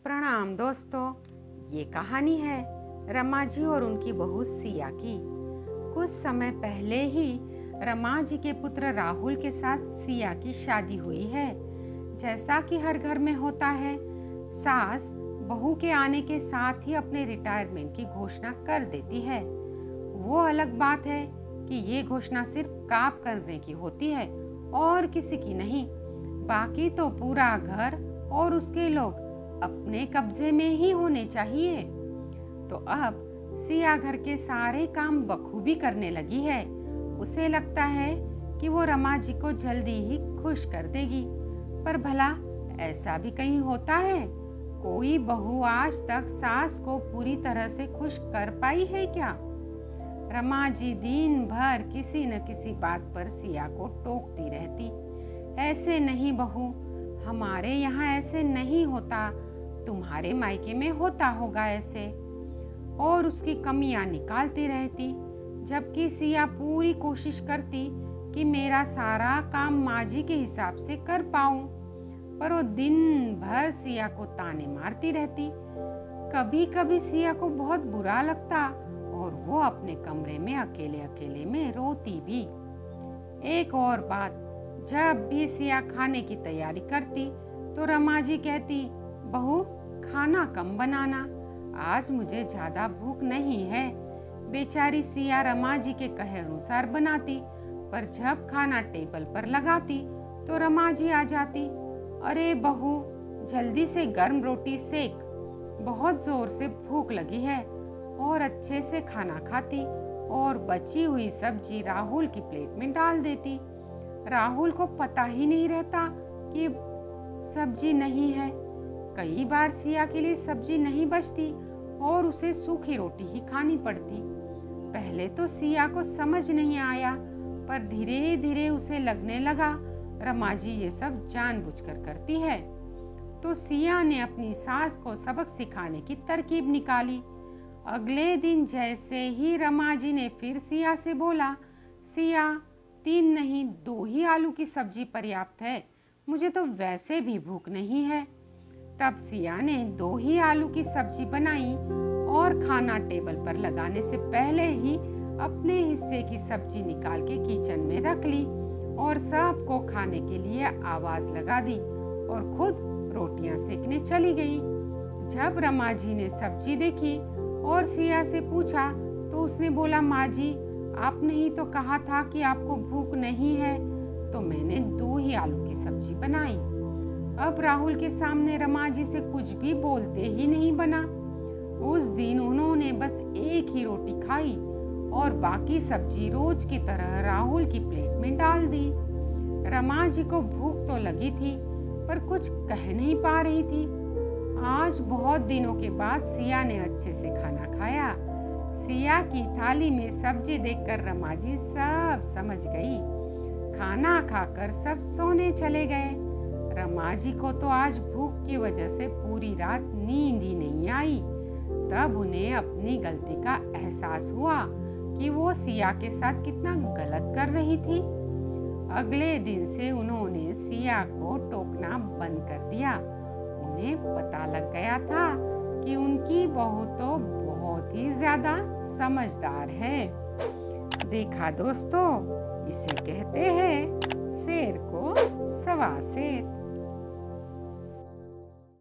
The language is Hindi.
प्रणाम दोस्तों, ये कहानी है रमा जी और उनकी बहू सिया की। कुछ समय पहले ही रमा जी के पुत्र राहुल के साथ सिया की शादी हुई है। जैसा कि हर घर में होता है, सास बहू के आने के साथ ही अपने रिटायरमेंट की घोषणा कर देती है। वो अलग बात है कि ये घोषणा सिर्फ काम करने की होती है और किसी की नहीं। बाकी तो पूरा घर और उसके लोग अपने कब्जे में ही होने चाहिए। तो अब सिया घर के सारे काम बखूबी करने लगी है। उसे लगता है कि वो रमा जी को जल्दी ही खुश कर देगी। पर भला ऐसा भी कहीं होता है? कोई बहू आज तक सास को पूरी तरह से खुश कर पाई है क्या? रमा जी दिन भर किसी न किसी बात पर सिया को टोकती रहती। ऐसे नहीं बहू, हमारे यहाँ ऐसे नहीं होता, तुम्हारे मायके में होता होगा ऐसे। और उसकी कमियां निकालती रहती, जबकि सिया पूरी कोशिश करती कि मेरा सारा काम माँ जी के हिसाब से कर पाऊं। पर वो दिन भर सिया को ताने मारती रहती। कभी कभी सिया को बहुत बुरा लगता और वो अपने कमरे में अकेले अकेले में रोती भी। एक और बात, जब भी सिया खाने की तैयारी करती तो रमा जी कहती, बहू खाना कम बनाना, आज मुझे ज्यादा भूख नहीं है। बेचारी सिया रमा जी के कहे अनुसार बनाती, पर जब खाना टेबल पर लगाती तो रमा जी आ जाती। अरे बहू, जल्दी से गर्म रोटी सेक, बहुत जोर से भूख लगी है। और अच्छे से खाना खाती और बची हुई सब्जी राहुल की प्लेट में डाल देती। राहुल को पता ही नहीं रहता कि सब्जी नहीं है। कई बार सिया के लिए सब्जी नहीं बचती और उसे सूखी रोटी ही खानी पड़ती। पहले तो सिया को समझ नहीं आया, पर धीरे धीरे उसे लगने लगा रमा जी ये सब जानबूझकर करती है। तो सिया ने अपनी सास को सबक सिखाने की तरकीब निकाली। अगले दिन जैसे ही रमा जी ने फिर सिया से बोला, सिया 3 नहीं 2 ही आलू की सब्जी पर्याप्त है, मुझे तो वैसे भी भूख नहीं है। तब सिया ने 2 ही आलू की सब्जी बनाई और खाना टेबल पर लगाने से पहले ही अपने हिस्से की सब्जी निकाल के किचन में रख ली और सबको खाने के लिए आवाज लगा दी और खुद रोटियां सेकने चली गई। जब रमा जी ने सब्जी देखी और सिया से पूछा तो उसने बोला, माँ जी आपने ही तो कहा था कि आपको भूख नहीं है, तो मैंने 2 ही आलू की सब्जी बनाई। अब राहुल के सामने रमा जी से कुछ भी बोलते ही नहीं बना। उस दिन उन्होंने बस एक ही रोटी खाई और बाकी सब्जी रोज की तरह राहुल की प्लेट में डाल दी। रमा जी को भूख तो लगी थी, पर कुछ कह नहीं पा रही थी। आज बहुत दिनों के बाद सिया ने अच्छे से खाना खाया। सिया की थाली में सब्जी देखकर रमा जी सब समझ गई। खाना खाकर सब सोने चले गए। रमा जी को तो आज भूख की वजह से पूरी रात नींद ही नहीं आई। तब उन्हें अपनी गलती का एहसास हुआ कि वो सिया के साथ कितना गलत कर रही थी। अगले दिन से उन्होंने सिया को टोकना बंद कर दिया। उन्हें पता लग गया था कि उनकी बहू तो बहुत ही ज्यादा समझदार है। देखा दोस्तों, इसे कहते हैं शेर को सवा शेर।